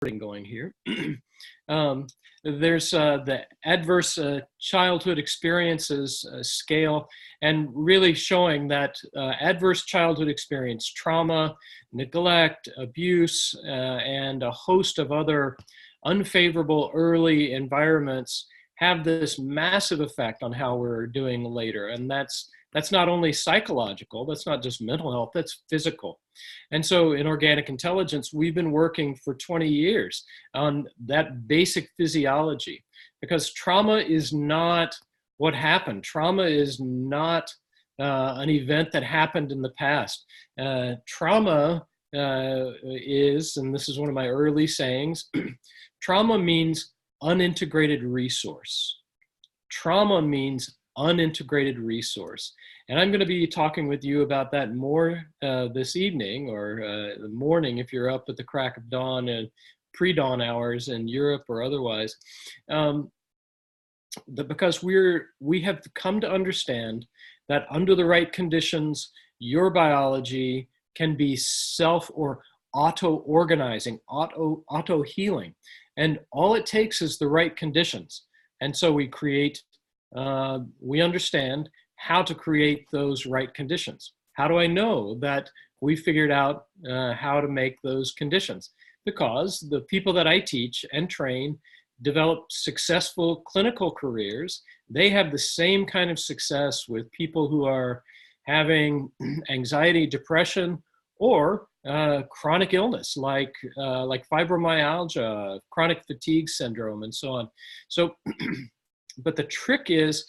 going here. There's the adverse childhood experiences scale, and really showing that adverse childhood experience, trauma, neglect, abuse, and a host of other unfavorable early environments have this massive effect on how we're doing later. And that's not only psychological, that's not just mental health, that's physical. And so in organic intelligence, we've been working for 20 years on that basic physiology, because trauma is not what happened. Trauma is not an event that happened in the past. Trauma is, and this is one of my early sayings, trauma means unintegrated resource. Trauma means unintegrated resource. And I'm going to be talking with you about that more this evening, or the morning if you're up at the crack of dawn and pre-dawn hours in Europe or otherwise. Because we have come to understand that under the right conditions, your biology can be self or auto-organizing, auto-healing. And all it takes is the right conditions. And so we understand how to create those right conditions. How do I know that we figured out how to make those conditions? Because the people that I teach and train develop successful clinical careers. They have the same kind of success with people who are having anxiety, depression, or chronic illness like fibromyalgia, chronic fatigue syndrome, and so on. So, but the trick is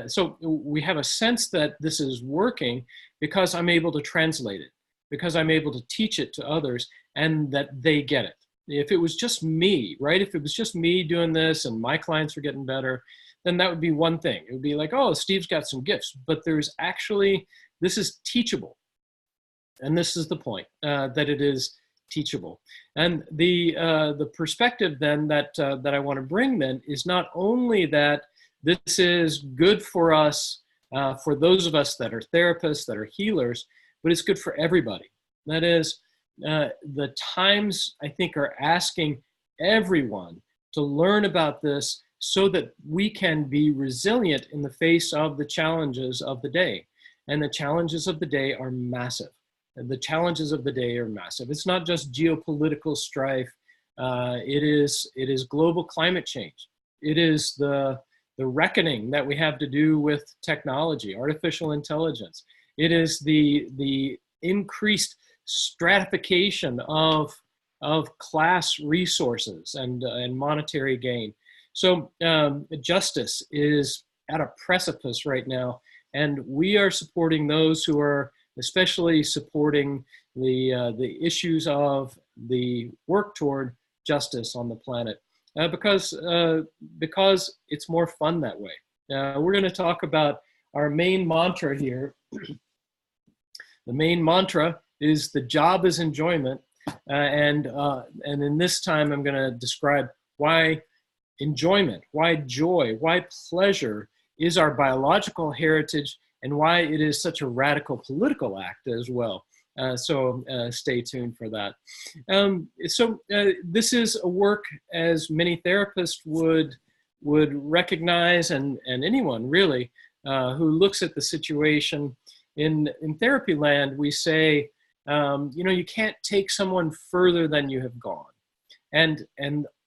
so we have a sense that this is working because I'm able to translate it, because I'm able to teach it to others, and that they get it. If it was just me, right? If it was just me doing this and my clients were getting better, then that would be one thing. It would be like, oh, Steve's got some gifts, but this is teachable. And this is the point, that it is teachable. And the perspective then that I want to bring then is not only that this is good for us, for those of us that are therapists, that are healers, but it's good for everybody. That is, the times, I think, are asking everyone to learn about this so that we can be resilient in the face of the challenges of the day. And the challenges of the day are massive. The challenges of the day are massive. It's not just geopolitical strife. It is global climate change. It is the reckoning that we have to do with technology, artificial intelligence. It is the increased stratification of class resources and monetary gain. So justice is at a precipice right now, and we are supporting those who are especially supporting the issues of the work toward justice on the planet, because it's more fun that way. We're going to talk about our main mantra here. The main mantra is the job is enjoyment, and in this time I'm going to describe why enjoyment, why joy, why pleasure is our biological heritage, and why it is such a radical political act as well. So stay tuned for that. This is a work, as many therapists would recognize, and anyone really who looks at the situation in therapy land. We say, you can't take someone further than you have gone. And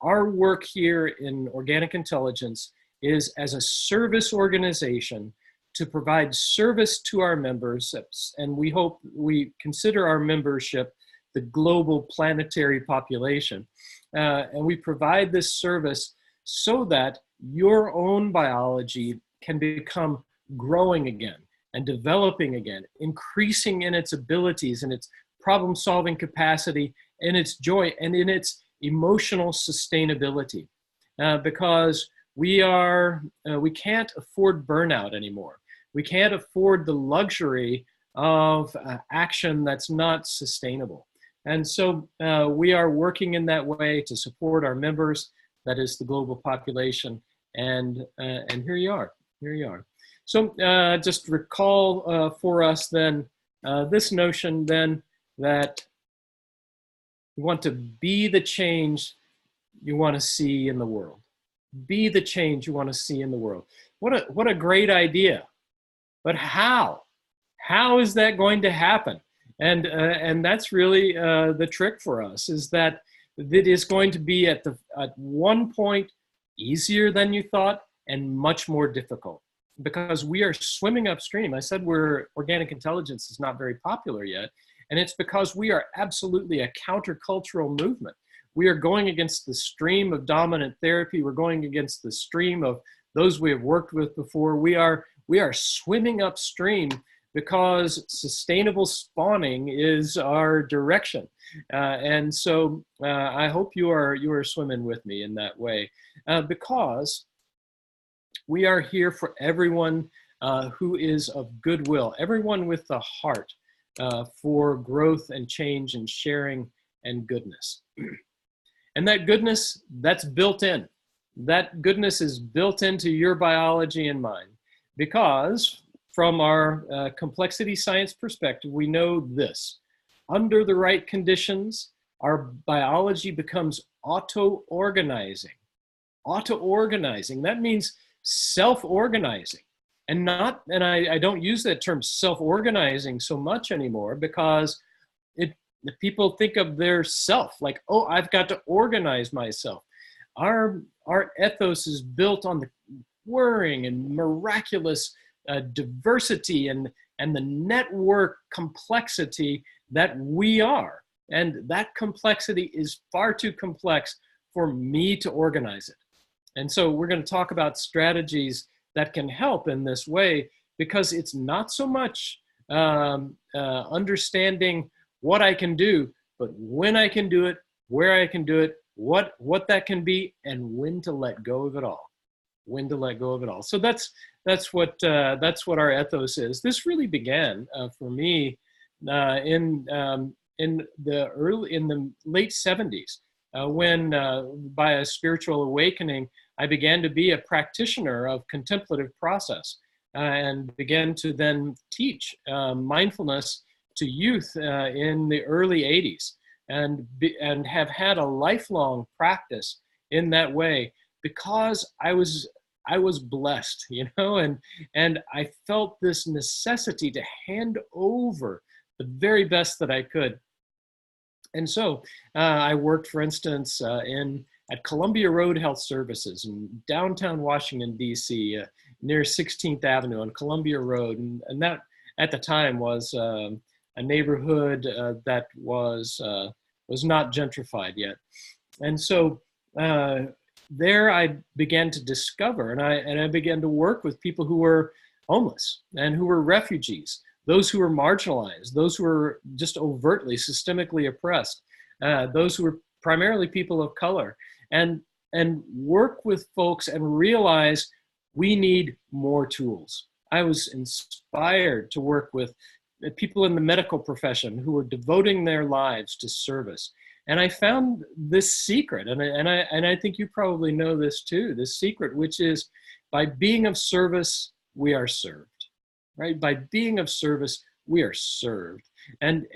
our work here in Organic Intelligence is as a service organization to provide service to our members, and we consider our membership the global planetary population. And we provide this service so that your own biology can become growing again and developing again, increasing in its abilities and its problem-solving capacity, in its joy, and in its emotional sustainability. Because we can't afford burnout anymore. We can't afford the luxury of action that's not sustainable. And so we are working in that way to support our members, that is the global population. And here you are. So just recall for us then this notion then that You want to be the change you want to see in the world. Be the change you want to see in the world. What a great idea. But how? How is that going to happen? And that's really the trick for us, is that it is going to be at one point easier than you thought and much more difficult, because we are swimming upstream. I said organic intelligence is not very popular yet, and it's because we are absolutely a countercultural movement. We are going against the stream of dominant therapy. We're going against the stream of those we have worked with before. We are swimming upstream because sustainable spawning is our direction. And so I hope you are swimming with me in that way, because we are here for everyone who is of goodwill, everyone with the heart for growth and change and sharing and goodness. And that goodness, that's built in. That goodness is built into your biology and mine, because from our complexity science perspective, we know this: under the right conditions, our biology becomes auto-organizing. Auto-organizing, that means self-organizing. And I don't use that term self-organizing so much anymore, because people think of their self like, oh, I've got to organize myself. Our ethos is built on the whirring and miraculous diversity and the network complexity that we are. And that complexity is far too complex for me to organize it. And so we're going to talk about strategies that can help in this way, because it's not so much understanding what I can do, but when I can do it, where I can do it, what that can be, and when to let go of it all. When to let go of it all. So that's what our ethos is. This really began for me in the late 70s, when by a spiritual awakening I began to be a practitioner of contemplative process, and began to then teach mindfulness to youth in the early 80s, and have had a lifelong practice in that way, because I was blessed, and I felt this necessity to hand over the very best that I could. And so I worked, for instance, at Columbia Road Health Services in downtown Washington, D.C., near 16th Avenue on Columbia Road. And that at the time was a neighborhood that was not gentrified yet. And so there I began to discover, and I began to work with people who were homeless and who were refugees, those who were marginalized, those who were just overtly systemically oppressed, those who were primarily people of color, and work with folks and realize we need more tools. I was inspired to work with people in the medical profession who were devoting their lives to service. And I found this secret, and I think you probably know this too, this secret, which is by being of service, we are served, right? By being of service, we are served. And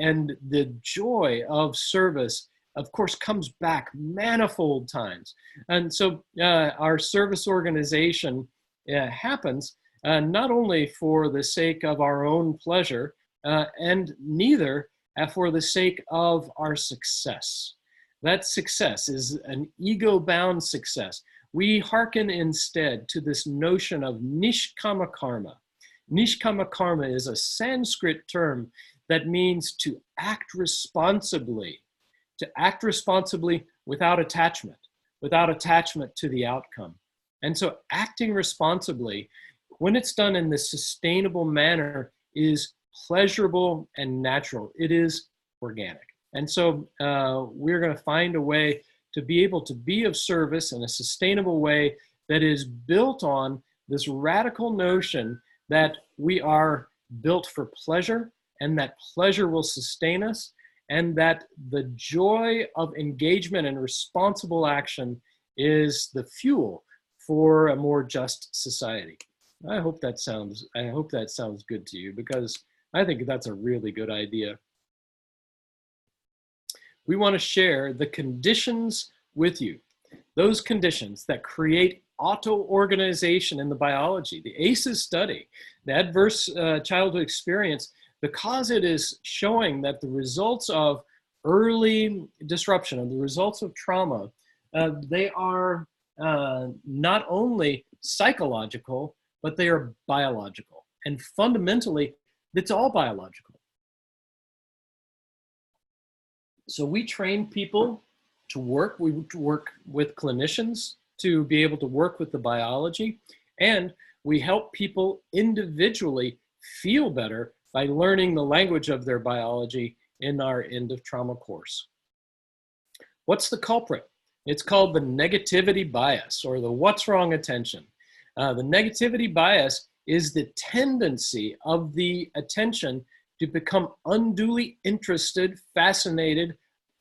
the joy of service, of course, comes back manifold times. And so our service organization happens not only for the sake of our own pleasure, and neither for the sake of our success. That success is an ego-bound success. We hearken instead to this notion of nishkama karma. Nishkama karma is a Sanskrit term that means to act responsibly without attachment to the outcome. And so acting responsibly, when it's done in this sustainable manner, is pleasurable and natural. It is organic. And so we're going to find a way to be able to be of service in a sustainable way that is built on this radical notion that we are built for pleasure, and that pleasure will sustain us, and that the joy of engagement and responsible action is the fuel for a more just society. I hope that sounds good to you, because I think that's a really good idea. we want to share the conditions with you. Those conditions that create auto-organization in the biology, the ACEs study, the adverse childhood experience, because it is showing that the results of early disruption, of the results of trauma, they are not only psychological, but they are biological. And fundamentally, it's all biological. So we train people to work. We work with clinicians to be able to work with the biology, and we help people individually feel better by learning the language of their biology in our End of Trauma course. What's the culprit? It's called the negativity bias, or the what's wrong attention. The negativity bias is the tendency of the attention to become unduly interested, fascinated,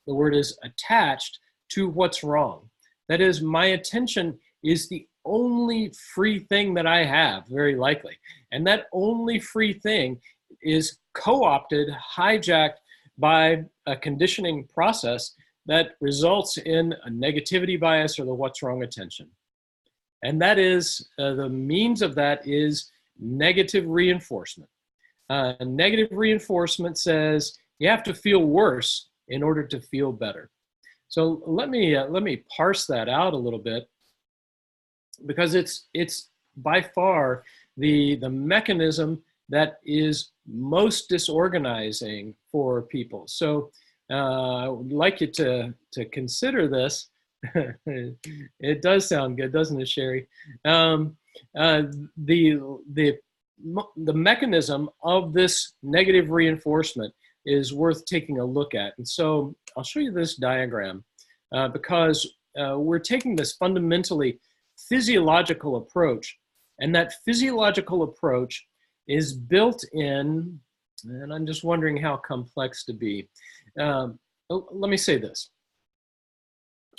the word is attached, to what's wrong. That is, my attention is the only free thing that I have, very likely. And that only free thing is co-opted, hijacked by a conditioning process that results in a negativity bias, or the what's wrong attention. And that is, the means of that is negative reinforcement. Negative reinforcement says you have to feel worse in order to feel better. So let me parse that out a little bit, because it's by far the mechanism that is most disorganizing for people. So I would like you to consider this. It does sound good, doesn't it, Sherry? The mechanism of this negative reinforcement is worth taking a look at. And so I'll show you this diagram because we're taking this fundamentally physiological approach, and that physiological approach is built in, and I'm just wondering how complex to be. Let me say this.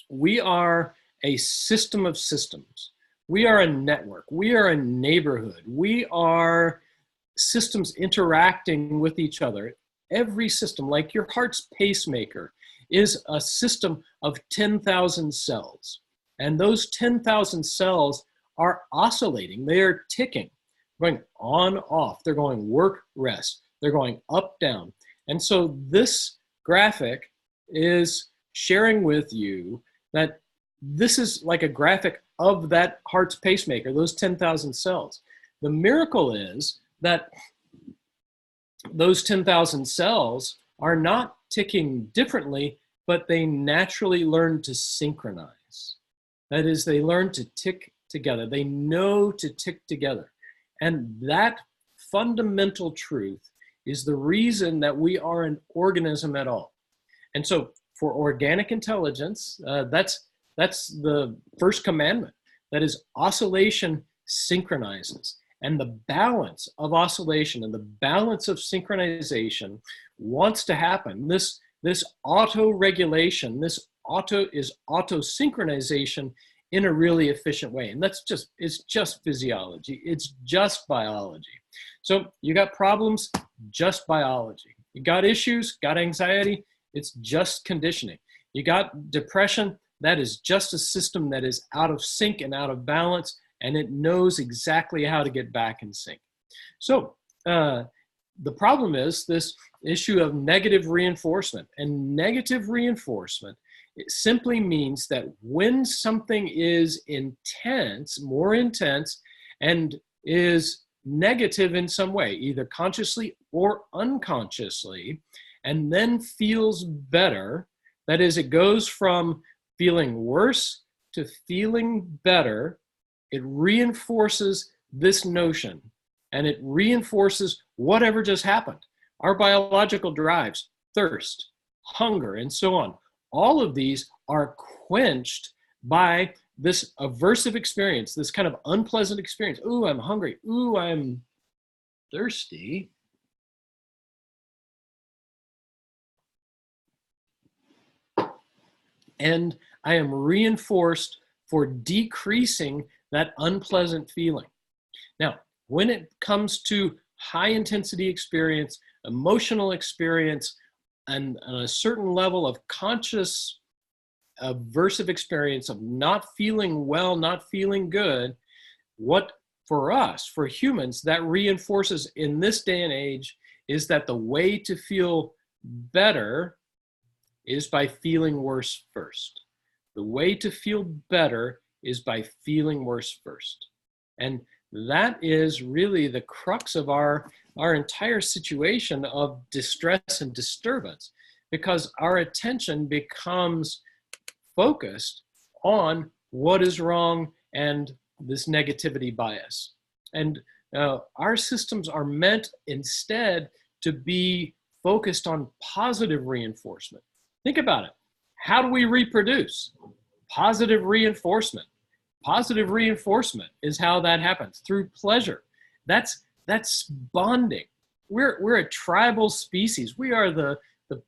We are a system of systems. We are a network. We are a neighborhood. We are systems interacting with each other. Every system, like your heart's pacemaker, is a system of 10,000 cells. And those 10,000 cells are oscillating. They are ticking, going on, off. They're going work, rest. They're going up, down. And so this graphic is sharing with you that this is like a graphic of that heart's pacemaker, those 10,000 cells. The miracle is that those 10,000 cells are not ticking differently, but they naturally learn to synchronize. That is, they learn to tick together. They know to tick together. And that fundamental truth is the reason that we are an organism at all. And so for organic intelligence, that's the first commandment. That is, oscillation synchronizes. And the balance of oscillation and the balance of synchronization wants to happen. This auto-regulation, this auto-synchronization in a really efficient way. And it's just physiology. It's just biology. So you got problems, just biology. You got issues, got anxiety, it's just conditioning. You got depression, that is just a system that is out of sync and out of balance, and it knows exactly how to get back in sync. So the problem is this issue of negative reinforcement. And negative reinforcement, it simply means that when something is intense, more intense, and is negative in some way, either consciously or unconsciously, and then feels better, that is, it goes from feeling worse to feeling better, it reinforces this notion, and it reinforces whatever just happened. Our biological drives, thirst, hunger, and so on. All of these are quenched by this aversive experience, this kind of unpleasant experience. Ooh, I'm hungry. Ooh, I'm thirsty. And I am reinforced for decreasing that unpleasant feeling. Now, when it comes to high intensity experience, emotional experience, and a certain level of conscious aversive experience of not feeling well, not feeling good, what for us, for humans, that reinforces in this day and age is that the way to feel better is by feeling worse first. The way to feel better is by feeling worse first. And that is really the crux of our entire situation of distress and disturbance, because our attention becomes focused on what is wrong and this negativity bias. And our systems are meant instead to be focused on positive reinforcement. Think about it. How do we reproduce? Positive reinforcement. Positive reinforcement is how that happens, through pleasure. That's bonding. We're a tribal species. We are the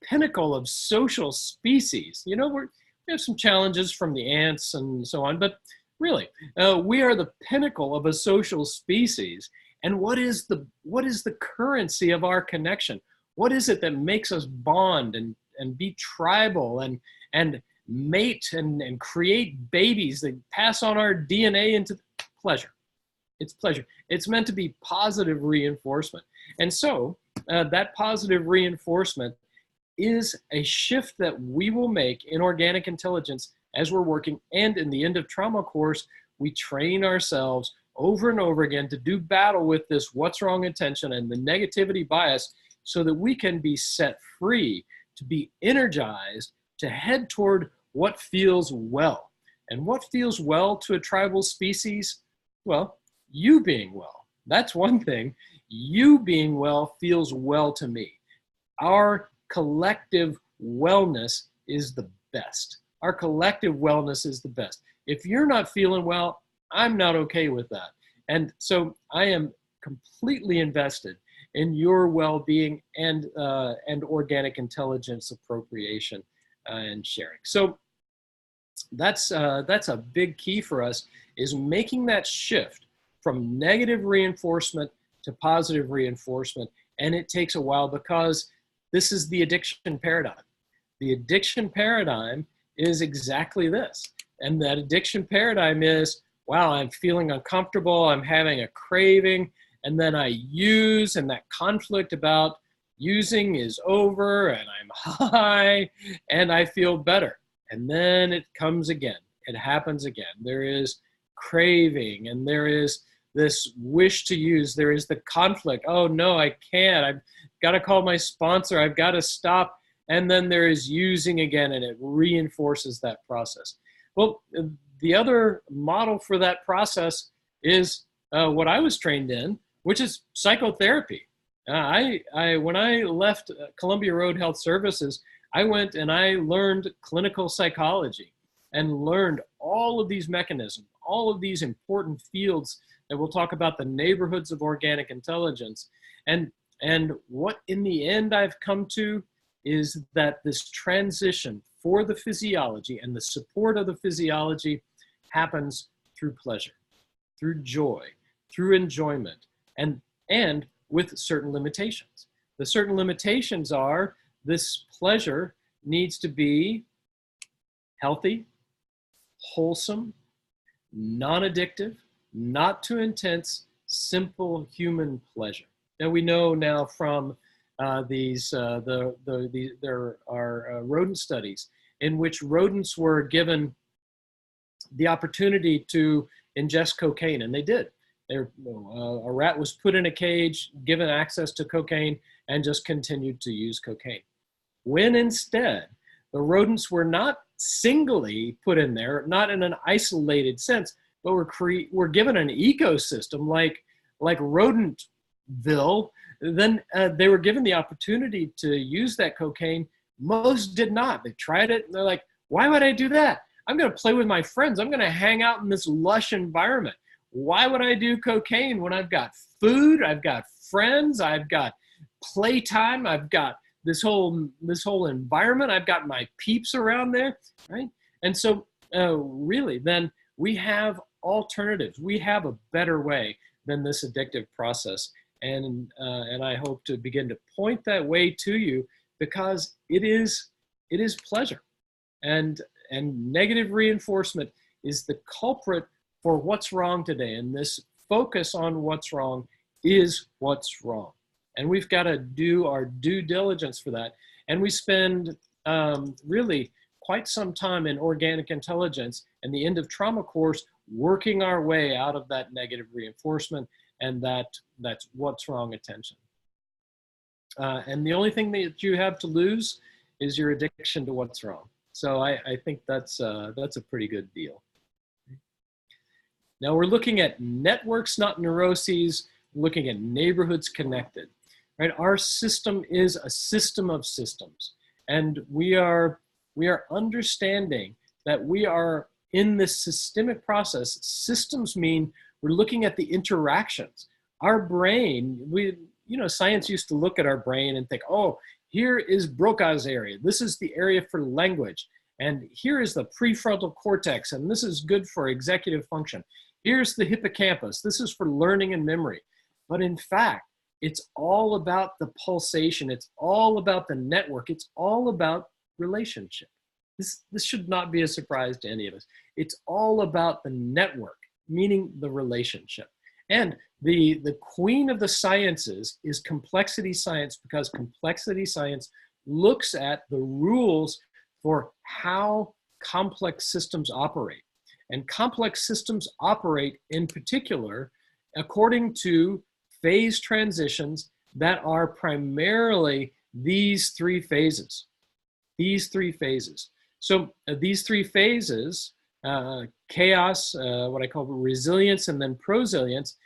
pinnacle of social species. You know, we have some challenges from the ants and so on, but really, we are the pinnacle of a social species. And what is the currency of our connection? What is it that makes us bond and be tribal and mate and create babies that pass on our DNA into pleasure? It's pleasure. It's meant to be positive reinforcement. And so that positive reinforcement is a shift that we will make in organic intelligence as we're working. And in the End of Trauma course, we train ourselves over and over again to do battle with this what's wrong attention and the negativity bias, so that we can be set free, to be energized, to head toward what feels well. And what feels well to a tribal species? Well, you being well. That's one thing. You being well feels well to me. Our collective wellness is the best. Our collective wellness is the best. If you're not feeling well, I'm not okay with that. And so I am completely invested in your well-being and organic intelligence appropriation and sharing. So that's a big key for us, is making that shift from negative reinforcement to positive reinforcement. And it takes a while, because this is the addiction paradigm. The addiction paradigm is exactly this. And that addiction paradigm is, wow, I'm feeling uncomfortable, I'm having a craving, and then I use, and that conflict about using is over, and I'm high, and I feel better. And then it comes again. It happens again. There is craving, and there is this wish to use. There is the conflict. Oh, no, I can't. I've got to call my sponsor. I've got to stop. And then there is using again, and it reinforces that process. Well, the other model for that process is what I was trained in, which is psychotherapy. When I left Columbia Road Health Services, I went and I learned clinical psychology and learned all of these mechanisms, all of these important fields that we'll talk about, the neighborhoods of organic intelligence. And what in the end I've come to is that this transition for the physiology and the support of the physiology happens through pleasure, through joy, through enjoyment, and with certain limitations. The certain limitations are, this pleasure needs to be healthy, wholesome, non-addictive, not too intense, simple human pleasure. Now we know now from there are rodent studies in which rodents were given the opportunity to ingest cocaine, and they did. A rat was put in a cage, given access to cocaine, and just continued to use cocaine. When instead, the rodents were not singly put in there, not in an isolated sense, but were given an ecosystem like Rodentville. Then they were given the opportunity to use that cocaine. Most did not. They tried it, and they're like, why would I do that? I'm going to play with my friends. I'm going to hang out in this lush environment. Why would I do cocaine when I've got food, I've got friends, I've got playtime, I've got this whole environment, I've got my peeps around there, right? And so really, then we have alternatives. We have a better way than this addictive process. And I hope to begin to point that way to you, because it is pleasure. And negative reinforcement is the culprit for what's wrong today. And this focus on what's wrong is what's wrong. And we've got to do our due diligence for that. And we spend really quite some time in organic intelligence and the end of trauma course working our way out of that negative reinforcement and that's what's wrong attention. And the only thing that you have to lose is your addiction to what's wrong. So I think that's a pretty good deal. Now we're looking at networks, not neuroses, looking at neighborhoods connected, right? Our system is a system of systems. And we are understanding that we are in this systemic process. Systems mean we're looking at the interactions. Our brain, science used to look at our brain and think, oh, here is Broca's area. This is the area for language. And here is the prefrontal cortex, and this is good for executive function. Here's the hippocampus. This is for learning and memory. But in fact, it's all about the pulsation. It's all about the network. It's all about relationship. This should not be a surprise to any of us. It's all about the network, meaning the relationship. And the queen of the sciences is complexity science, because complexity science looks at the rules for how complex systems operate. And complex systems operate in particular according to phase transitions that are primarily these three phases. These three phases. So these three phases, chaos, what I call resilience, and then prosilience,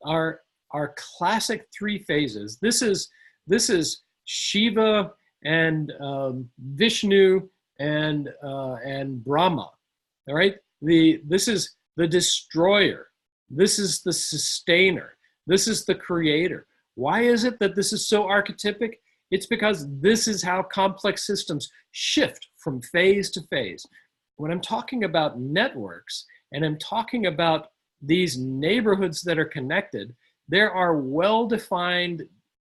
are classic three phases. This is Shiva and Vishnu and Brahma. All right. This is the destroyer. This is the sustainer. This is the creator. Why is it that this is so archetypic? It's because this is how complex systems shift from phase to phase. When I'm talking about networks and I'm talking about these neighborhoods that are connected, there are well-defined,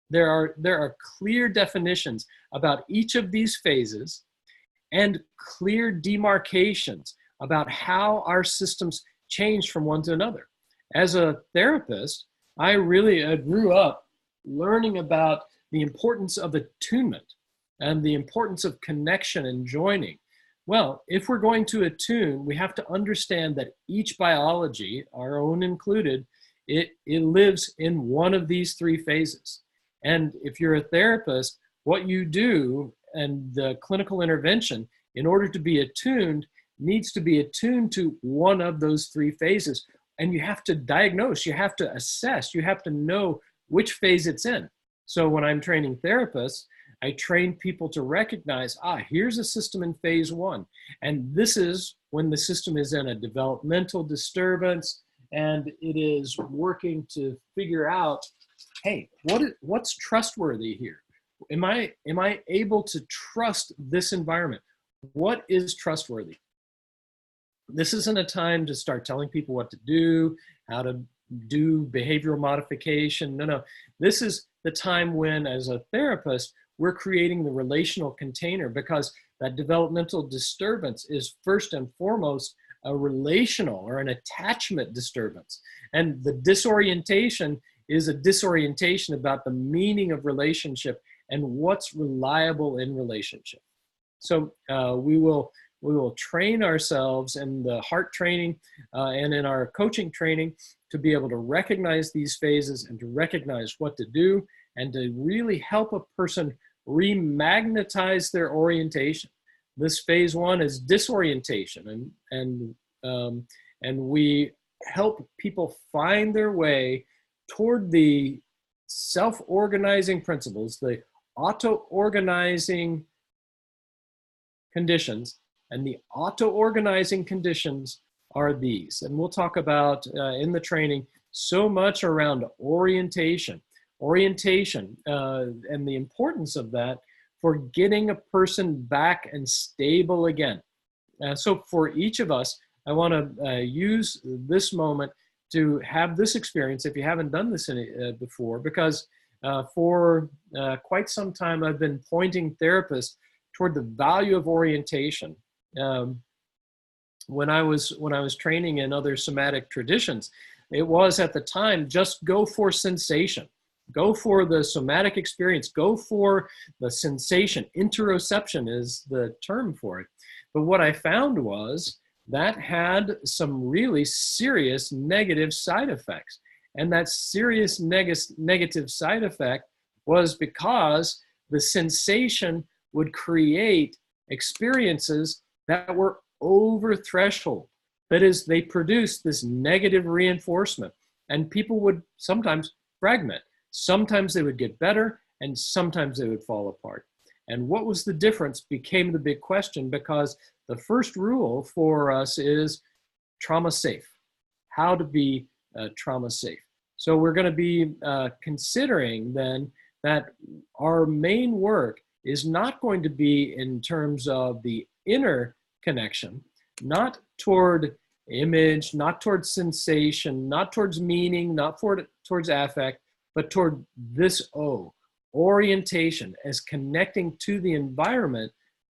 there are clear definitions about each of these phases and clear demarcations about how our systems change from one to another. As a therapist, I really grew up learning about the importance of attunement and the importance of connection and joining. Well, if we're going to attune, we have to understand that each biology, our own included, it lives in one of these three phases. And if you're a therapist, what you do and the clinical intervention, in order to be attuned, needs to be attuned to one of those three phases. And you have to diagnose, you have to assess, you have to know which phase it's in. So when I'm training therapists, I train people to recognize, here's a system in phase one. And this is when the system is in a developmental disturbance and it is working to figure out, hey, what's trustworthy here? Am I able to trust this environment? What is trustworthy? This isn't a time to start telling people what to do, how to do behavioral modification. No. This is the time when, as a therapist, we're creating the relational container, because that developmental disturbance is first and foremost a relational or an attachment disturbance. And the disorientation is a disorientation about the meaning of relationship and what's reliable in relationship. So we will train ourselves in the heart training and in our coaching training to be able to recognize these phases and to recognize what to do and to really help a person remagnetize their orientation. This phase one is disorientation, and we help people find their way toward the self-organizing principles, the auto-organizing conditions. And the auto-organizing conditions are these. And we'll talk about in the training so much around orientation and the importance of that for getting a person back and stable again. So for each of us, I want to use this moment to have this experience, if you haven't done this before, because For quite some time, I've been pointing therapists toward the value of orientation. When I was training in other somatic traditions, it was at the time just go for sensation, go for the somatic experience, go for the sensation. Interoception is the term for it. But what I found was that had some really serious negative side effects. And that serious negative side effect was because the sensation would create experiences that were over threshold. That is, they produced this negative reinforcement, and people would sometimes fragment. Sometimes they would get better, and sometimes they would fall apart. And what was the difference became the big question, because the first rule for us is trauma safe, how to be trauma safe. So we're going to be considering then that our main work is not going to be in terms of the inner connection, not toward image, not towards sensation, not towards meaning, not towards affect, but toward this O, orientation, as connecting to the environment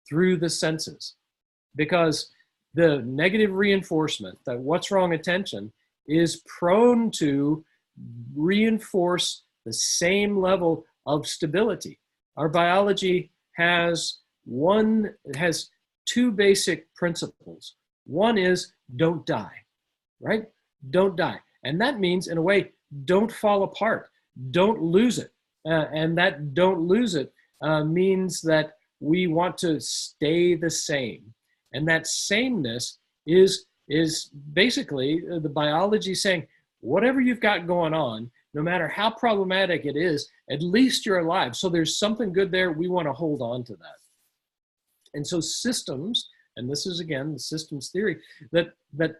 through the senses. Because the negative reinforcement, that what's wrong attention, is prone to reinforce the same level of stability. Our biology has two basic principles. One is don't die, right? Don't die. And that means, in a way, don't fall apart, don't lose it. And that don't lose it means that we want to stay the same. And that sameness is basically the biology saying, whatever you've got going on, no matter how problematic it is, at least you're alive. So there's something good there. We want to hold on to that. And so systems, and this is again the systems theory, that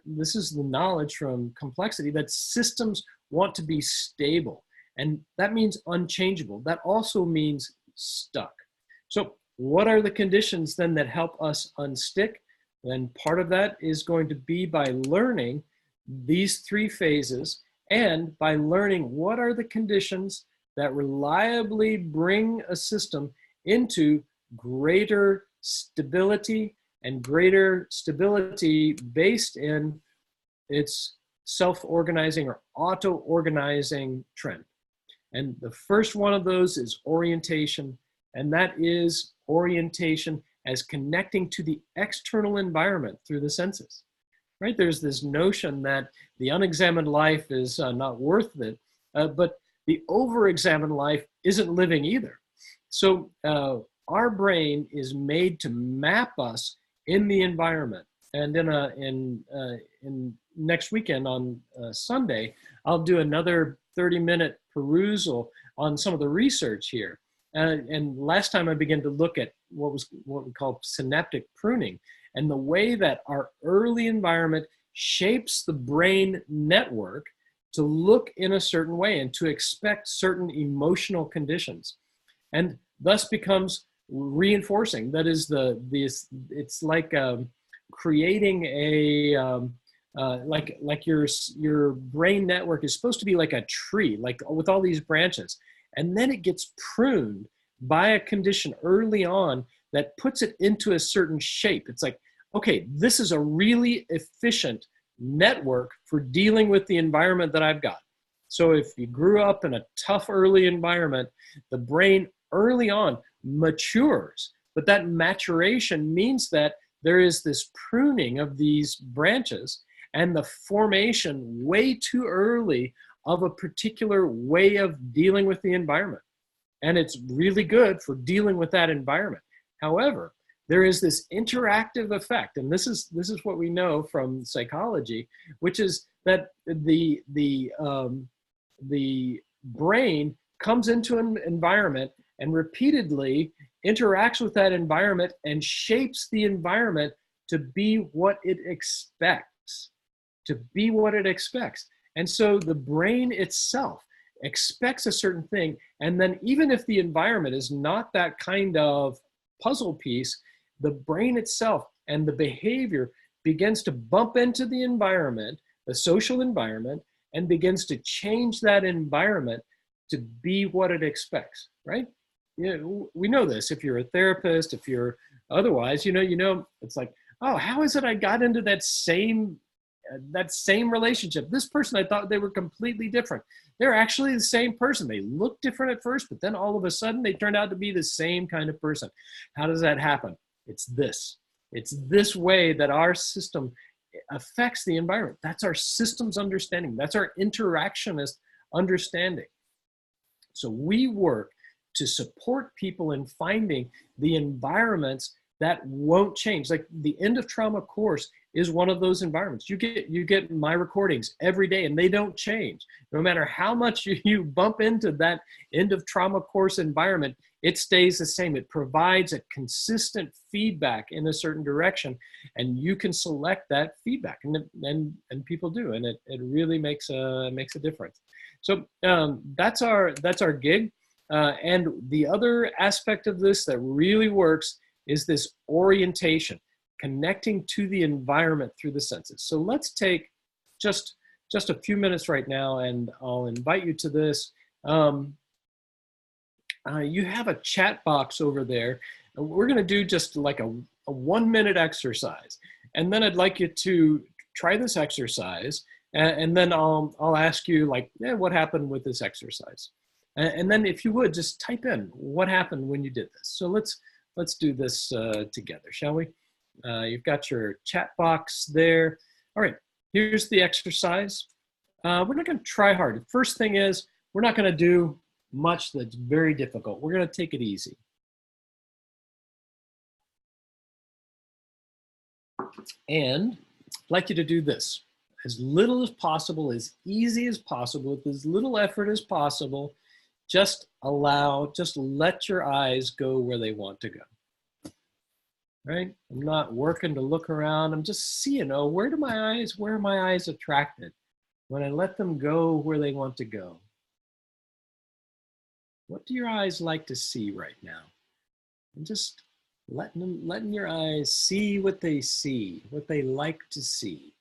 this is the knowledge from complexity, that systems want to be stable. And that means unchangeable. That also means stuck. So what are the conditions then that help us unstick? And part of that is going to be by learning these three phases, and by learning what are the conditions that reliably bring a system into greater stability, and greater stability based in its self-organizing or auto-organizing trend. And the first one of those is orientation, and that is orientation as connecting to the external environment through the senses. Right? There's this notion that the unexamined life is not worth it, but the over-examined life isn't living either. So our brain is made to map us in the environment. And in next weekend on Sunday, I'll do another 30-minute perusal on some of the research here. And last time I began to look at what we call synaptic pruning, and the way that our early environment shapes the brain network to look in a certain way and to expect certain emotional conditions, and thus becomes reinforcing. That is it's like creating a like your brain network is supposed to be like a tree, like with all these branches, and then it gets pruned by a condition early on that puts it into a certain shape. It's like, okay, this is a really efficient network for dealing with the environment that I've got. So if you grew up in a tough early environment, the brain early on matures, but that maturation means that there is this pruning of these branches and the formation way too early of a particular way of dealing with the environment. And it's really good for dealing with that environment. However, there is this interactive effect, and this is what we know from psychology, which is that the brain comes into an environment and repeatedly interacts with that environment and shapes the environment to be what it expects, And so the brain itself expects a certain thing, and then even if the environment is not that kind of puzzle piece, the brain itself and the behavior begins to bump into the environment, the social environment, and begins to change that environment to be what it expects, right? We know this. If you're a therapist, if you're otherwise, it's like, oh, how is it I got into that same relationship? This person, I thought they were completely different. They're actually the same person. They look different at first, but then all of a sudden they turned out to be the same kind of person. How does that happen? It's this way that our system affects the environment. That's our systems understanding. That's our interactionist understanding. So we work to support people in finding the environments that won't change. Like the End of Trauma course is one of those environments. You get my recordings every day and they don't change. No matter how much you bump into that End of Trauma course environment, it stays the same. It provides a consistent feedback in a certain direction, and you can select that feedback, and people do, and it really makes a difference. So that's our gig. And the other aspect of this that really works is this orientation, connecting to the environment through the senses. So let's take just a few minutes right now, and I'll invite you to this. You have a chat box over there. We're going to do just like a 1-minute exercise. And then I'd like you to try this exercise. And then I'll ask you, like, what happened with this exercise? And then if you would, just type in what happened when you did this. So let's do this together, shall we? You've got your chat box there. All right, here's the exercise. We're not going to try hard. The first thing is, we're not going to do much that's very difficult. We're going to take it easy. And I'd like you to do this. As little as possible, as easy as possible, with as little effort as possible. Just let your eyes go where they want to go. Right? I'm not working to look around. I'm just seeing, where are my eyes attracted? When I let them go where they want to go. What do your eyes like to see right now? And just letting your eyes see what they like to see.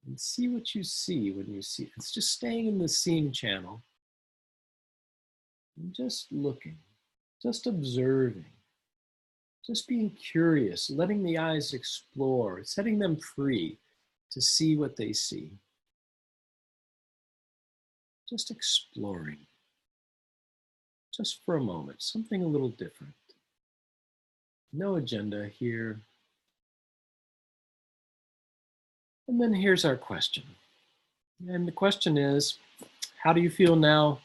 And see what you see when you see it. It's just staying in the seeing channel. And just looking, just observing, just being curious, letting the eyes explore, setting them free to see what they see. Just exploring. Just for a moment, something a little different. No agenda here. And then here's our question. And the question is, how do you feel now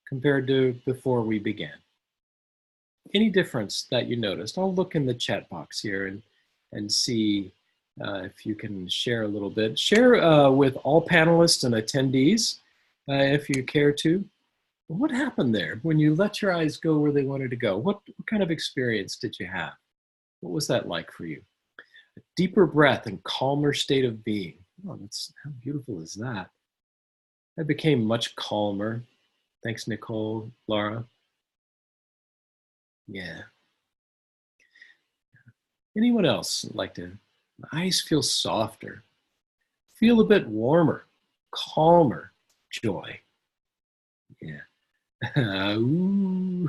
compared to before we began? Any difference that you noticed? I'll look in the chat box here and see if you can share a little bit. Share with all panelists and attendees if you care to. What happened there when you let your eyes go where they wanted to go? What kind of experience did you have? What was that like for you? A deeper breath and calmer state of being. Oh, how beautiful is that? I became much calmer. Thanks, Nicole, Laura. Yeah. Anyone else like to? My eyes feel softer. Feel a bit warmer, calmer, joy. Yeah. Ooh.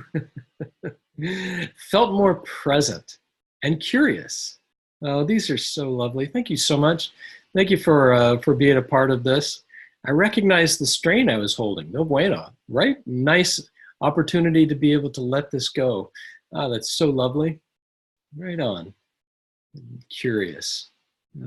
Felt more present and curious. Oh, these are so lovely. Thank you so much. Thank you for being a part of this. I recognize the strain I was holding. No bueno, right? Nice opportunity to be able to let this go. Oh, that's so lovely. Right on. Curious.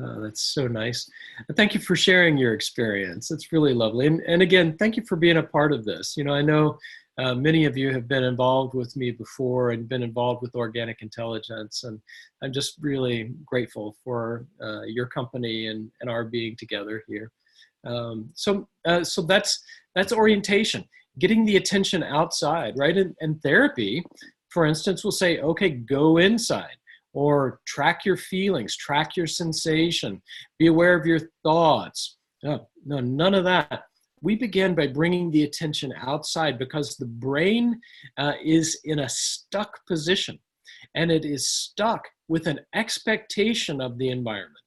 Oh, that's so nice. Thank you for sharing your experience. It's really lovely. And again, thank you for being a part of this. I know many of you have been involved with me before and been involved with Organic Intelligence. And I'm just really grateful for your company and our being together here. So that's orientation, getting the attention outside, right? And therapy, for instance, will say, okay, go inside. Or track your feelings, track your sensation, be aware of your thoughts. No, none of that. We begin by bringing the attention outside because the brain is in a stuck position, and it is stuck with an expectation of the environment.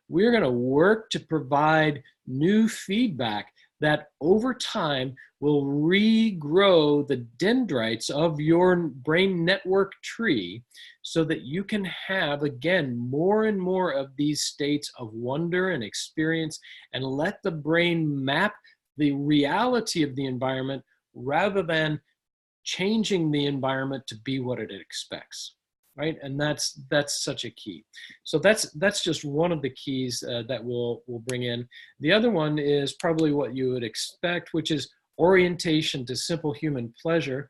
We're going to work to provide new feedback that over time will regrow the dendrites of your brain network tree so that you can have, again, more and more of these states of wonder and experience, and let the brain map the reality of the environment rather than changing the environment to be what it expects, right? And that's such a key. So that's just one of the keys that we'll bring in. The other one is probably what you would expect, which is orientation to simple human pleasure,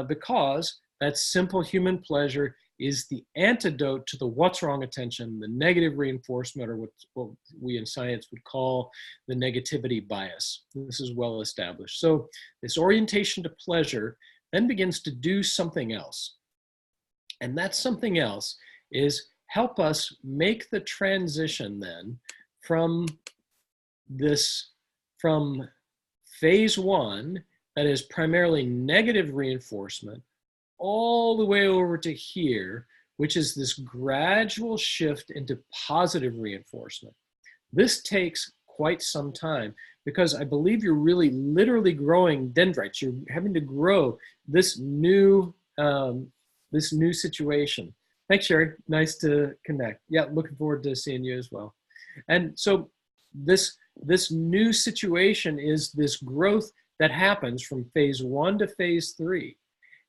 because that simple human pleasure is the antidote to the what's wrong attention, the negative reinforcement, or what we in science would call the negativity bias. This is well established. So this orientation to pleasure then begins to do something else. And that something else is help us make the transition then from phase one, that is primarily negative reinforcement, all the way over to here, which is this gradual shift into positive reinforcement. This takes quite some time because I believe you're really literally growing dendrites. You're having to grow this new situation. Thanks, Sherry. Nice to connect. Yeah, looking forward to seeing you as well. And so this new situation is this growth that happens from phase one to phase three.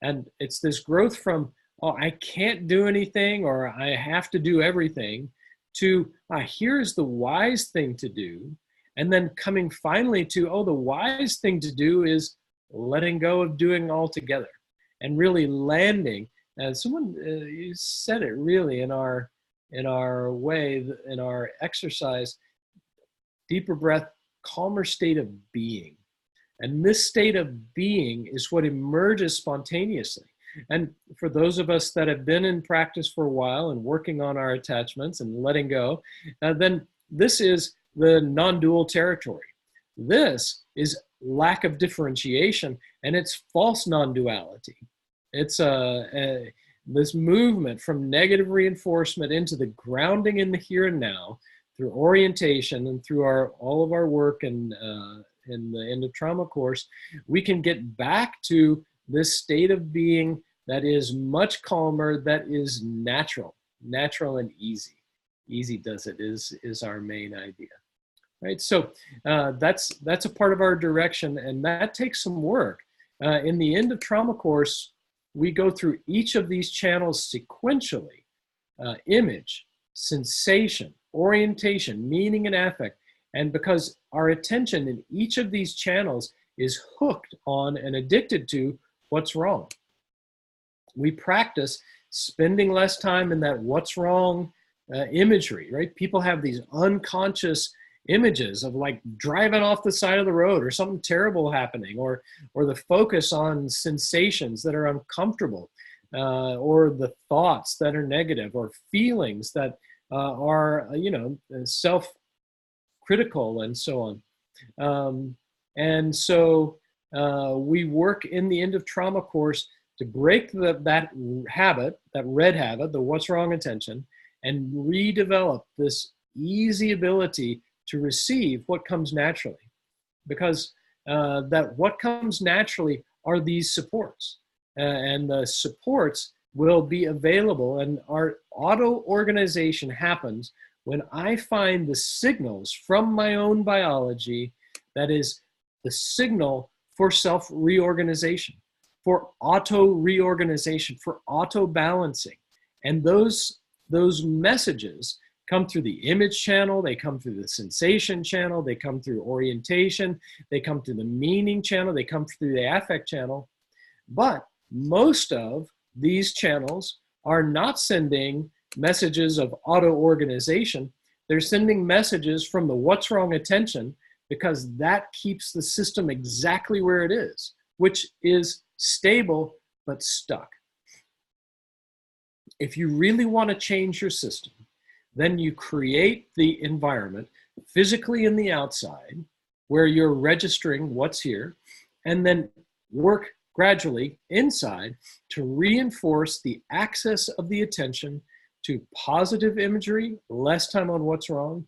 And it's this growth from, oh, I can't do anything or I have to do everything, to here's the wise thing to do. And then coming finally to, oh, the wise thing to do is letting go of doing altogether and really landing. And someone you said it really in our way, in our exercise, deeper breath, calmer state of being. And this state of being is what emerges spontaneously. And for those of us that have been in practice for a while and working on our attachments and letting go, then this is the non-dual territory. This is lack of differentiation, and it's false non-duality. It's this movement from negative reinforcement into the grounding in the here and now through orientation and through all of our work in the End of Trauma course. We can get back to this state of being that is much calmer, that is natural and easy. Easy does it is our main idea, right? So that's a part of our direction, and that takes some work. In the End of Trauma course, we go through each of these channels sequentially: image, sensation, orientation, meaning, and affect. And because our attention in each of these channels is hooked on and addicted to what's wrong, we practice spending less time in that what's wrong imagery, right? People have these unconscious images of like driving off the side of the road or something terrible happening, or the focus on sensations that are uncomfortable, or the thoughts that are negative, or feelings that are, self-critical and so on. And so we work in the End of Trauma course to break that habit, that red habit, the what's wrong attention, and redevelop this easy ability to receive what comes naturally. Because that what comes naturally are these supports. And the supports will be available, and our auto-organization happens when I find the signals from my own biology that is the signal for self-reorganization, for auto-reorganization, for auto-balancing. And those messages come through the image channel, they come through the sensation channel, they come through orientation, they come through the meaning channel, they come through the affect channel. But most of these channels are not sending messages of auto-organization. They're sending messages from the what's wrong attention, because that keeps the system exactly where it is, which is stable but stuck. If you really want to change your system, then you create the environment physically in the outside where you're registering what's here, and then work gradually inside to reinforce the access of the attention to positive imagery, less time on what's wrong,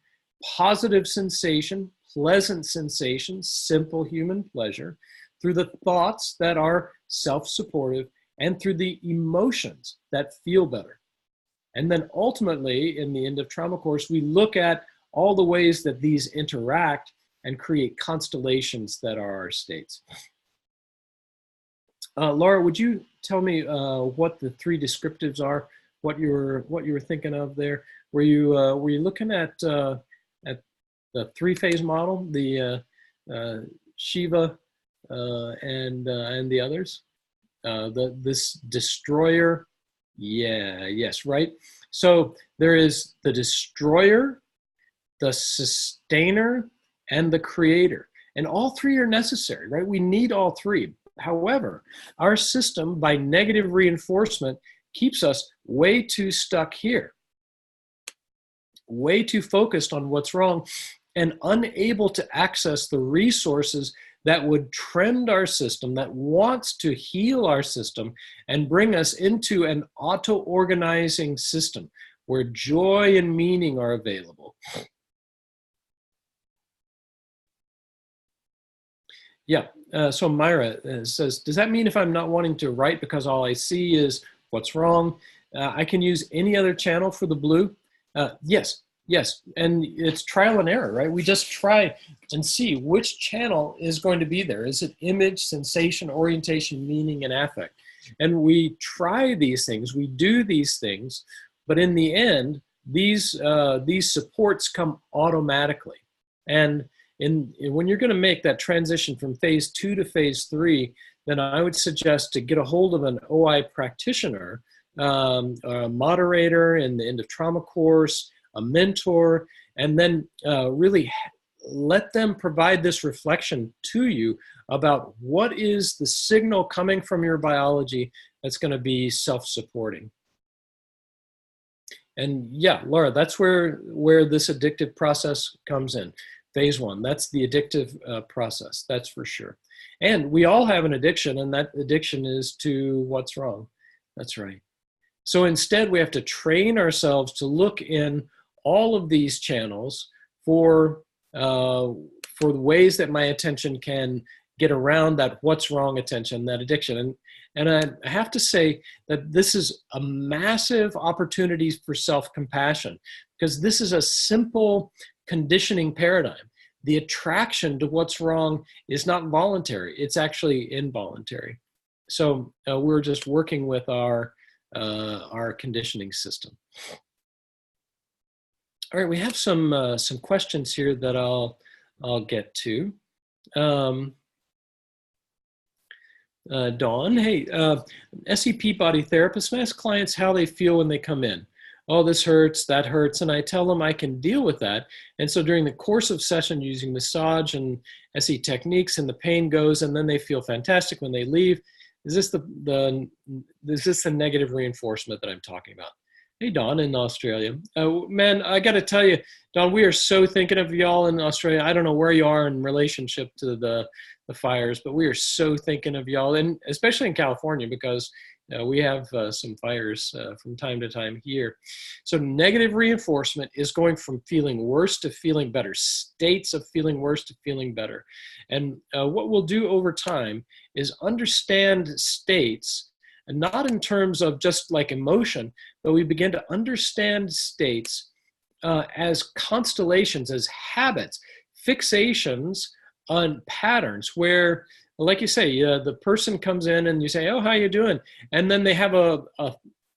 positive sensation, pleasant sensations, simple human pleasure, through the thoughts that are self-supportive, and through the emotions that feel better. And then ultimately, in the End of Trauma course, we look at all the ways that these interact and create constellations that are our states. Laura, would you tell me what the three descriptives are? What you were thinking of there? Were you looking at the three-phase model, the Shiva and the others? This destroyer, yes, right. So there is the destroyer, the sustainer, and the creator, and all three are necessary, right? We need all three. However, our system, by negative reinforcement, keeps us way too stuck here, way too focused on what's wrong, and unable to access the resources that would trend our system, that wants to heal our system and bring us into an auto-organizing system where joy and meaning are available. Yeah, so Myra says, does that mean if I'm not wanting to write because all I see is what's wrong, I can use any other channel for the blue? Yes, and it's trial and error, right? We just try and see which channel is going to be there. Is it image, sensation, orientation, meaning, and affect? And we try these things, we do these things, but in the end, these supports come automatically. And when you're going to make that transition from phase 2 to phase 3, then I would suggest to get a hold of an OI practitioner, a moderator in the End of Trauma course, a mentor, and then really let them provide this reflection to you about what is the signal coming from your biology that's going to be self-supporting. And yeah, Laura, that's where this addictive process comes in. Phase 1, that's the addictive process, that's for sure. And we all have an addiction, and that addiction is to what's wrong. That's right. So instead, we have to train ourselves to look in all of these channels for the ways that my attention can get around that what's wrong attention, that addiction. And I have to say that this is a massive opportunity for self-compassion, because this is a simple conditioning paradigm. The attraction to what's wrong is not voluntary, it's actually involuntary. So we're just working with our conditioning system. All right, we have some questions here that I'll get to. Dawn, hey, SEP body therapist, I ask clients how they feel when they come in. Oh, this hurts, that hurts, and I tell them I can deal with that. And so during the course of session, using massage and SE techniques, and the pain goes, and then they feel fantastic when they leave. Is this the negative reinforcement that I'm talking about? Hey, Don in Australia. Man, I got to tell you, Don, we are so thinking of y'all in Australia. I don't know where you are in relationship to the fires, but we are so thinking of y'all, and especially in California, because we have some fires from time to time here. So negative reinforcement is going from feeling worse to feeling better, states of feeling worse to feeling better. And what we'll do over time is understand states, and not in terms of just like emotion, but we begin to understand states as constellations, as habits, fixations on patterns where, like you say, the person comes in and you say, oh, how you doing? And then they have a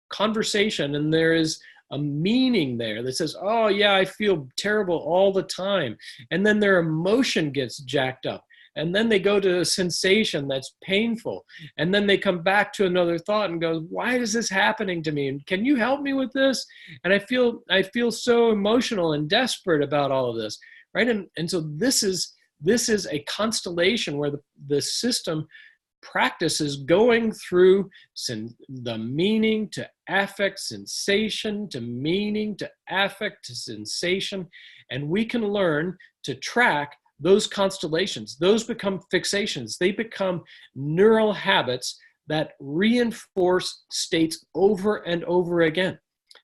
conversation, and there is a meaning there that says, oh yeah, I feel terrible all the time. And then their emotion gets jacked up. And then they go to a sensation that's painful. And then they come back to another thought and go, why is this happening to me? And can you help me with this? And I feel so emotional and desperate about all of this, right? And so this is a constellation where the system practices going through the meaning to affect, sensation to meaning to affect to sensation. And we can learn to track those constellations. Those become fixations. They become neural habits that reinforce states over and over again.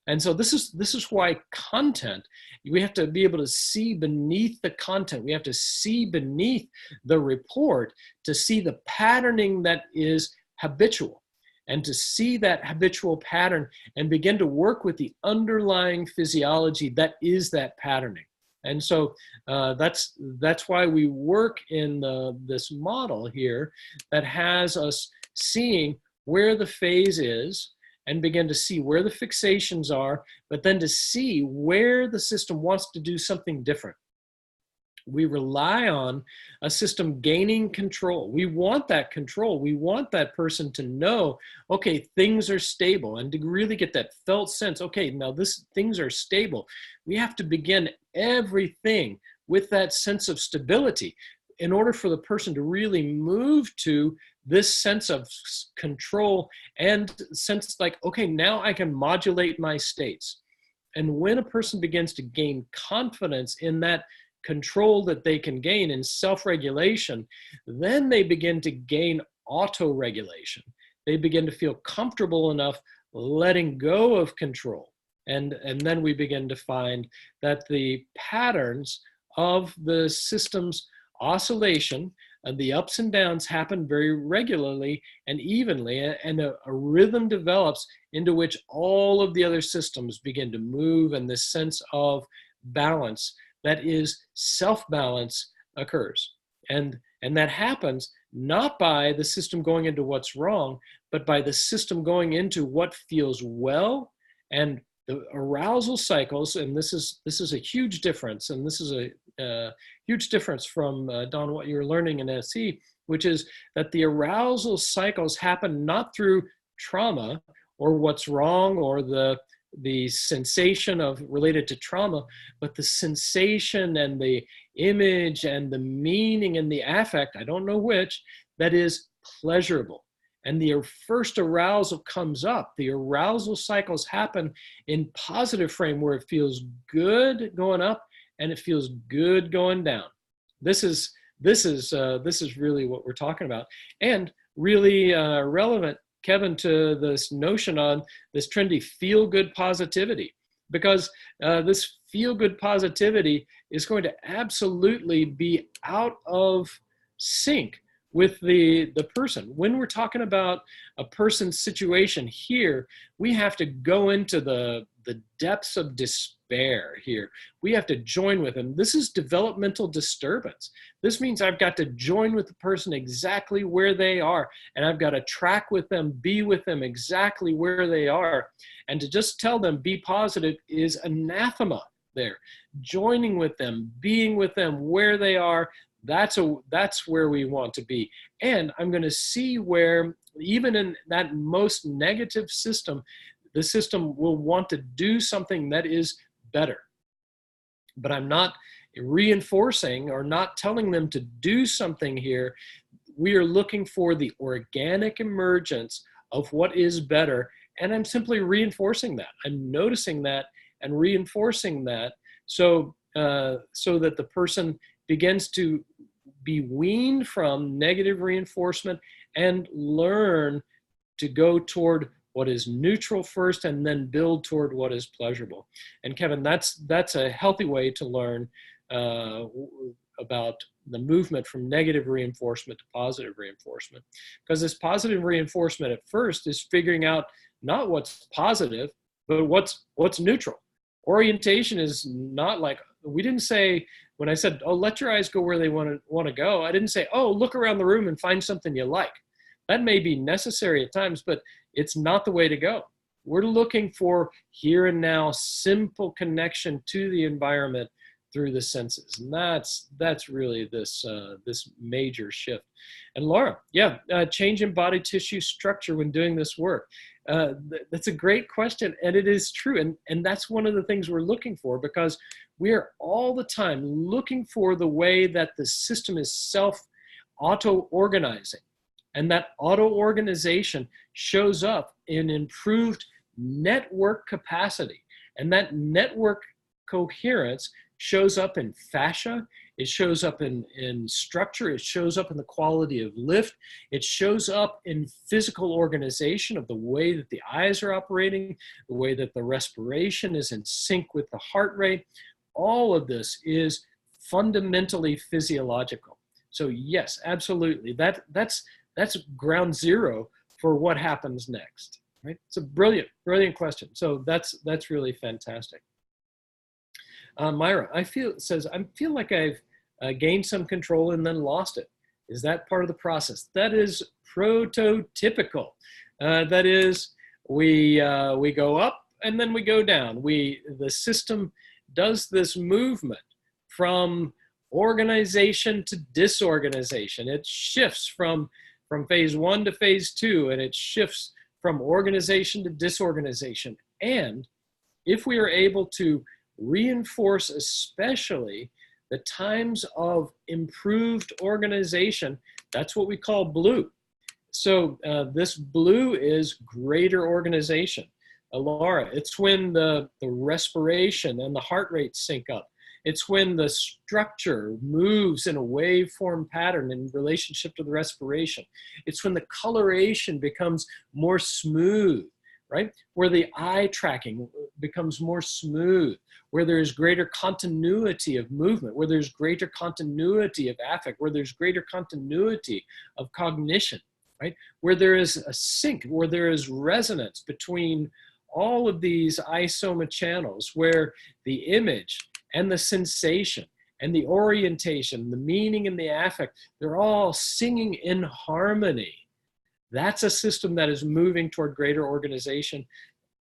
And so this is why content, we have to be able to see beneath the content. We have to see beneath the report to see the patterning that is habitual, and to see that habitual pattern and begin to work with the underlying physiology that is that patterning. And so that's why we work in this model here that has us seeing where the phase is and begin to see where the fixations are, but then to see where the system wants to do something different. We rely on a system gaining control. We want that control. We want that person to know, okay, things are stable, and to really get that felt sense, okay, now things are stable. We have to begin everything with that sense of stability in order for the person to really move to this sense of control and sense like, okay, now I can modulate my states. And when a person begins to gain confidence in that control that they can gain in self-regulation, then they begin to gain auto-regulation. They begin to feel comfortable enough letting go of control. And then we begin to find that the patterns of the system's oscillation and the ups and downs happen very regularly and evenly, and a rhythm develops into which all of the other systems begin to move, and this sense of balance, that is self-balance, occurs. And that happens not by the system going into what's wrong, but by the system going into what feels well. And the arousal cycles, and this is a huge difference, and this is a huge difference from, Don, what you're learning in SE, which is that the arousal cycles happen not through trauma or what's wrong or the sensation of related to trauma, but the sensation and the image and the meaning and the affect, I don't know which, that is pleasurable. And the first arousal comes up. The arousal cycles happen in positive frame where it feels good going up and it feels good going down. This is really what we're talking about, and really relevant, Kevin, to this notion on this trendy feel-good positivity, because this feel-good positivity is going to absolutely be out of sync with the person. When we're talking about a person's situation here, we have to go into the depths of despair here. We have to join with them. This is developmental disturbance. This means I've got to join with the person exactly where they are, and I've got to track with them, be with them exactly where they are. And to just tell them, be positive, is anathema there. Joining with them, being with them where they are, that's where we want to be. And I'm going to see where, even in that most negative system, the system will want to do something that is better. But I'm not reinforcing or not telling them to do something here. We are looking for the organic emergence of what is better. And I'm simply reinforcing that. I'm noticing that and reinforcing that so that the person begins to be weaned from negative reinforcement and learn to go toward what is neutral first and then build toward what is pleasurable. And Kevin, that's a healthy way to learn about the movement from negative reinforcement to positive reinforcement. Because this positive reinforcement at first is figuring out not what's positive, but what's neutral. Orientation is not like, we didn't say, when I said, oh, let your eyes go where they want to go, I didn't say, oh, look around the room and find something you like. That may be necessary at times, but it's not the way to go. We're looking for here and now, simple connection to the environment through the senses. And that's really this major shift. And Laura, yeah, change in body tissue structure when doing this work. That's a great question, and it is true. And that's one of the things we're looking for, because we are all the time looking for the way that the system is self-auto-organizing. And that auto-organization shows up in improved network capacity. And that network coherence shows up in fascia, It shows up in structure. It shows up in the quality of lift. It shows up in physical organization of the way that the eyes are operating, the way that the respiration is in sync with the heart rate. All of this is fundamentally physiological. So yes, absolutely. That's ground zero for what happens next. Right? It's a brilliant question. So that's really fantastic. Myra, I feel like I've gained some control and then lost it. Is that part of the process? That is prototypical. That is, we go up and then we go down. The system does this movement from organization to disorganization. It shifts from phase 1 to phase 2, and it shifts from organization to disorganization. And if we are able to reinforce especially the times of improved organization, that's what we call blue. So this blue is greater organization. Laura, it's when the respiration and the heart rate sync up. It's when the structure moves in a waveform pattern in relationship to the respiration. It's when the coloration becomes more smooth, right? Where the eye tracking becomes more smooth, where there's greater continuity of movement, where there's greater continuity of affect, where there's greater continuity of cognition, right? Where there is a sync, where there is resonance between all of these isoma channels, where the image and the sensation and the orientation, the meaning and the affect, they're all singing in harmony. That's a system that is moving toward greater organization,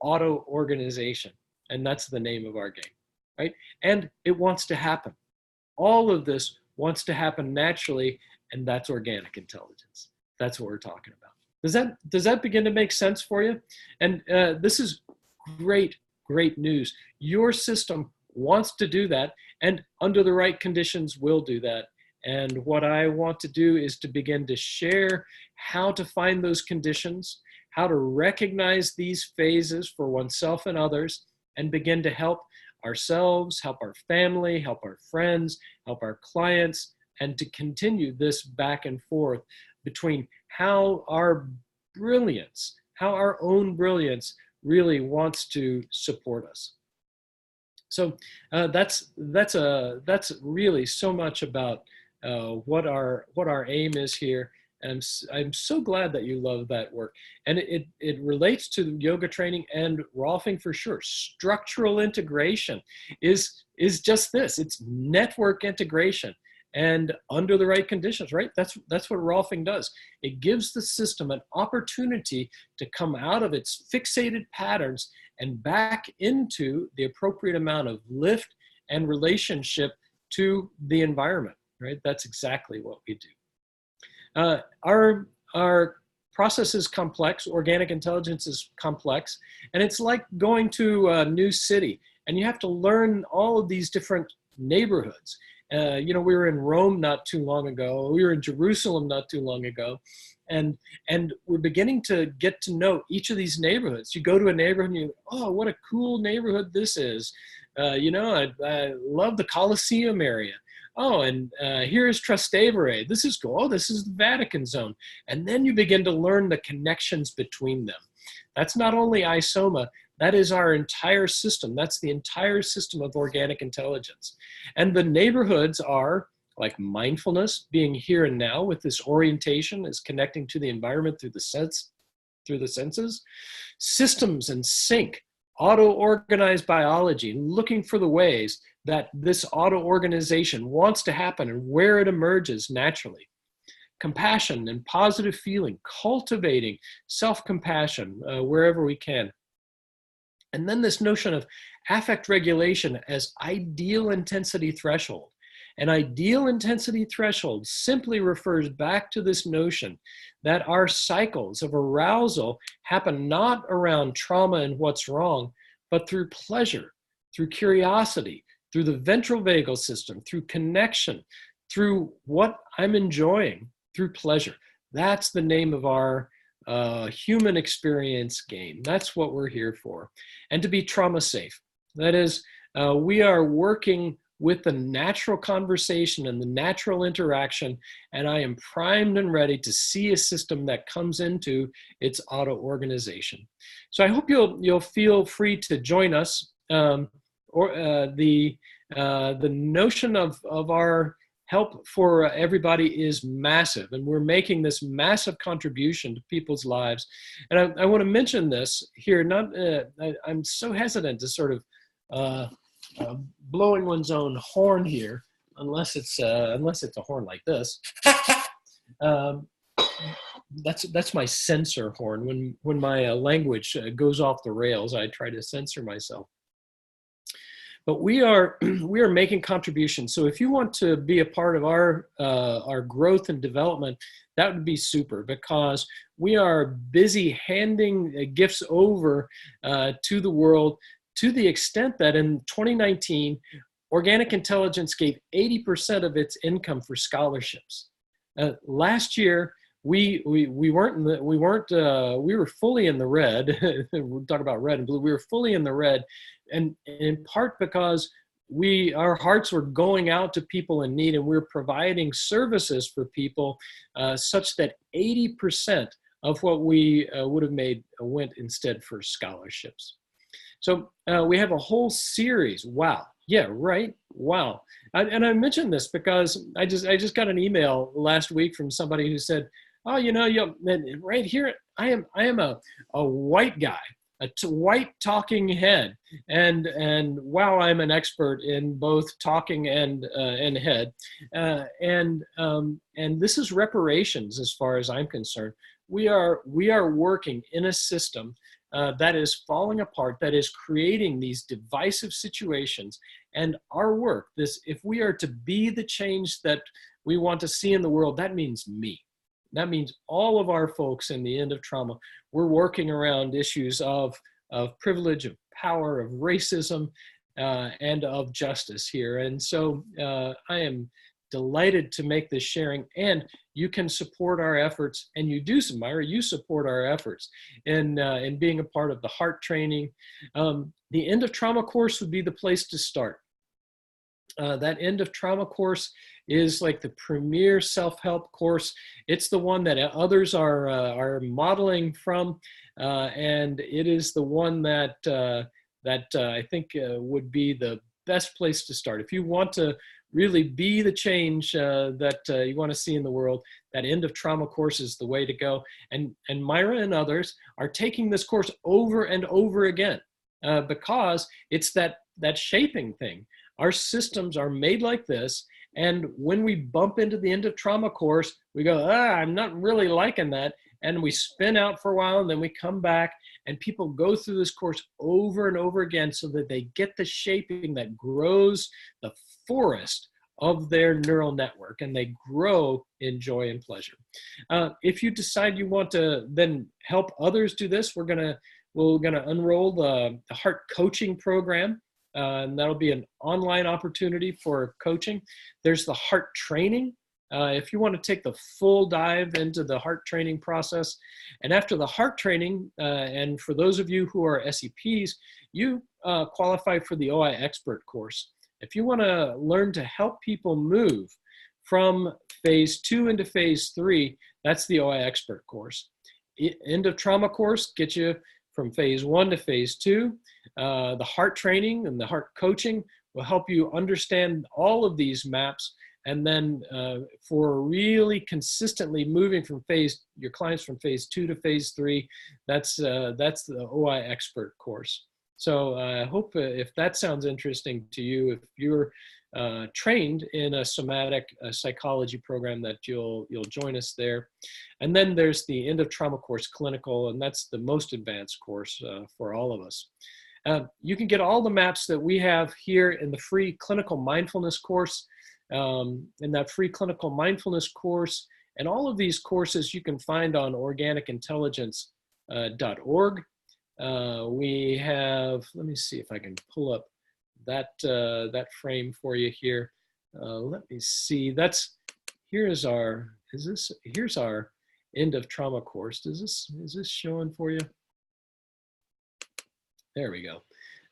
auto-organization, and that's the name of our game, right? And it wants to happen. All of this wants to happen naturally, and that's organic intelligence. That's what we're talking about. Does that begin to make sense for you? And this is great news. Your system wants to do that, and under the right conditions will do that. And what I want to do is to begin to share how to find those conditions, how to recognize these phases for oneself and others, and begin to help ourselves, help our family, help our friends, help our clients, and to continue this back and forth between how our brilliance, how our own brilliance really wants to support us. So that's really so much about what our aim is here. And I'm so glad that you love that work. And it relates to yoga training and Rolfing for sure. Structural integration is just this. It's network integration. And under the right conditions, right? That's what Rolfing does. It gives the system an opportunity to come out of its fixated patterns and back into the appropriate amount of lift and relationship to the environment, right? That's exactly what we do. Our process is complex. Organic intelligence is complex. And it's like going to a new city, and you have to learn all of these different neighborhoods. We were in Rome not too long ago. We were in Jerusalem not too long ago. And we're beginning to get to know each of these neighborhoods. You go to a neighborhood and you, oh, what a cool neighborhood this is. I love the Colosseum area. Oh, and here's Trastevere. This is cool. Oh, this is the Vatican zone. And then you begin to learn the connections between them. That's not only ISOMA, that is our entire system. That's the entire system of organic intelligence. And the neighborhoods are like mindfulness, being here and now with this orientation is connecting to the environment through the senses, systems and sync, auto-organized biology, looking for the ways that this auto-organization wants to happen and where it emerges naturally. Compassion and positive feeling, cultivating self-compassion wherever we can. And then this notion of affect regulation as ideal intensity threshold. An ideal intensity threshold simply refers back to this notion that our cycles of arousal happen not around trauma and what's wrong, but through pleasure, through curiosity, through the ventral vagal system, through connection, through what I'm enjoying, through pleasure. That's the name of our human experience game. That's what we're here for. And to be trauma safe. That is, we are working with the natural conversation and the natural interaction, and I am primed and ready to see a system that comes into its auto-organization. So I hope you'll feel free to join us. The notion of our help for everybody is massive, and we're making this massive contribution to people's lives. And I want to mention this here. I'm so hesitant to sort of blowing one's own horn here, unless it's a horn like this. That's my censor horn. When my language goes off the rails, I try to censor myself. But we are making contributions. So if you want to be a part of our growth and development, that would be super, because we are busy handing gifts over to the world, to the extent that in 2019, Organic Intelligence gave 80% of its income for scholarships. Last year, we were fully in the red. We're talking about red and blue. We were fully in the red, and in part because our hearts were going out to people in need, and we're providing services for people such that 80% of what we would have made went instead for scholarships. So we have a whole series. Wow. Yeah, right. Wow. And I mentioned this because I just got an email last week from somebody who said, oh, right here, I am a white guy, a white talking head, and wow, I'm an expert in both talking and head, and this is reparations as far as I'm concerned. We are working in a system that is falling apart, that is creating these divisive situations, and our work, if we are to be the change that we want to see in the world, that means me. That means all of our folks in the end of trauma. We're working around issues of privilege, of power, of racism, and of justice here. And so I am delighted to make this sharing, and you can support our efforts, and you do, Myra, you support our efforts in being a part of the HEART training. The End of Trauma course would be the place to start. That End of Trauma course is like the premier self-help course. It's the one that others are modeling from, and it is the one that I think would be the best place to start. If you want to really be the change that you want to see in the world, that End of Trauma course is the way to go. And Myra and others are taking this course over and over again because it's that shaping thing. Our systems are made like this, and when we bump into the End of Trauma course, we go, I'm not really liking that, and we spin out for a while, and then we come back, and people go through this course over and over again so that they get the shaping that grows the forest of their neural network, and they grow in joy and pleasure. If you decide you want to then help others do this, we're gonna unroll the HEART coaching program. And that'll be an online opportunity for coaching. There's the HEART training. If you want to take the full dive into the HEART training process. And after the HEART training, and for those of you who are SEPs, you qualify for the OI Expert course. If you want to learn to help people move from phase 2 into phase 3, that's the OI Expert course. End of Trauma course gets you from phase 1 to phase 2. The HEART training and the HEART coaching will help you understand all of these maps, and then for really consistently moving from your clients from phase 2 to phase 3, that's the OI Expert course. So I hope if that sounds interesting to you, if you're trained in a somatic psychology program, that you'll join us there. And then there's the End of Trauma course clinical, and that's the most advanced course for all of us. You can get all the maps that we have here in the free clinical mindfulness course, in that free clinical mindfulness course, and all of these courses you can find on organicintelligence.org. We have, let me see if I can pull up that frame for you here. Let me see. Here's our End of Trauma course. Is this showing for you? There we go.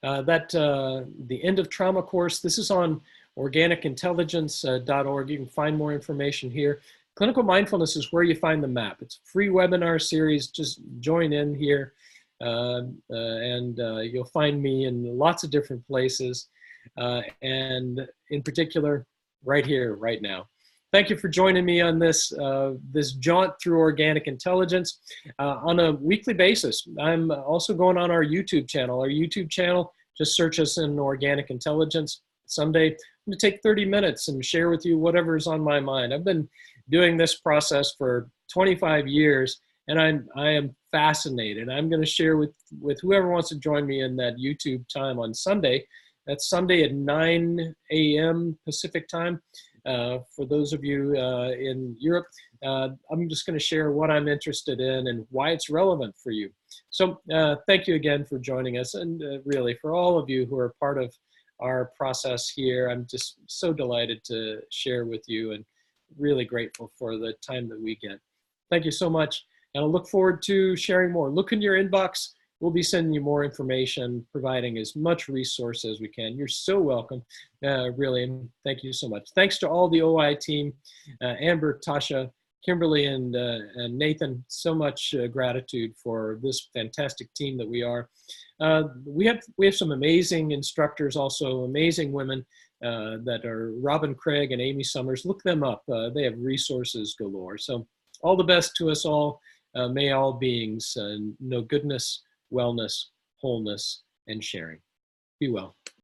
The End of Trauma course. This is on organicintelligence.org. You can find more information here. Clinical Mindfulness is where you find the map. It's a free webinar series. Just join in here, and you'll find me in lots of different places, and in particular, right here, right now. Thank you for joining me on this, this jaunt through organic intelligence on a weekly basis. I'm also going on our YouTube channel. Our YouTube channel, just search us in Organic Intelligence. Someday I'm going to take 30 minutes and share with you whatever's on my mind. I've been doing this process for 25 years, and I am fascinated. I'm going to share with whoever wants to join me in that YouTube time on Sunday. That's Sunday at 9 a.m. Pacific time. For those of you in Europe, I'm just going to share what I'm interested in and why it's relevant for you. So thank you again for joining us, and really for all of you who are part of our process here. I'm just so delighted to share with you and really grateful for the time that we get. Thank you so much, and I look forward to sharing more. Look in your inbox. We'll be sending you more information, providing as much resource as we can. You're so welcome, really, and thank you so much. Thanks to all the OI team, Amber, Tasha, Kimberly, and Nathan. So much gratitude for this fantastic team that we are. We have some amazing instructors, also amazing women that are Robin Craig and Amy Summers. Look them up. They have resources galore. So all the best to us all. May all beings know goodness, wellness, wholeness, and sharing. Be well.